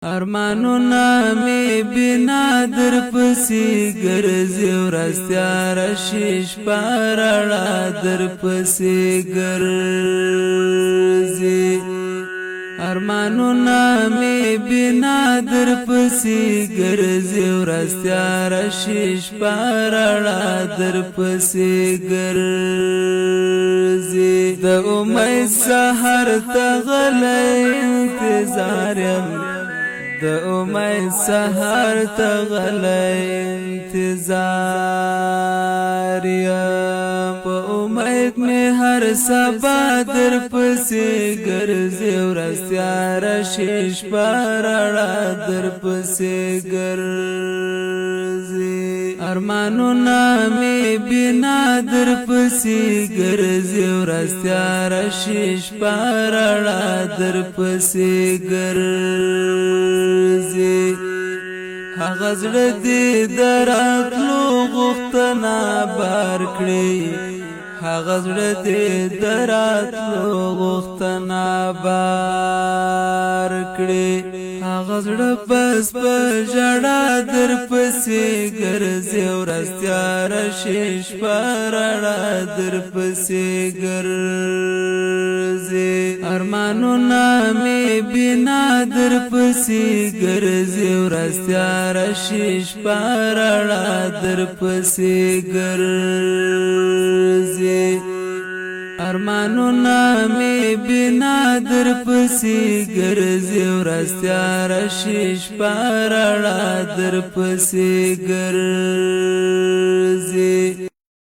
ارمانونه می بنا در پسی ګرځي ورستیا رشیش پارړه در پسی ګرځي ارمانونه می بنا در پسی ګرځي ورستیا رشیش پارړه در پسی ګرځي د امید سحر تغلی انتظار د امید سحر تغلی انتظار په امید می هر سبا در پسې ګرځي ورستیا رشیش پارړه در پسې ګرځي ارمانونه می بنا در پسې ګرځي ورستیا رشیش پارړه در پسې ګرځي هغه زړه دې دراتلو غوښتنه بار کړی هغه زړه دې دراتلو غوښتنه بار کړی هغه زړه بس په ژړا در پسې ګرځي ورستیا رشیش پارړه در پسې ګرځي ارمانونه می بنا در پسې ګرځي ورستیا رشیش پارړه در پسې ګرځي ارمانونه می بنا در پسې ګرځي ورستیا رشیش پارړه در پسې ګرځي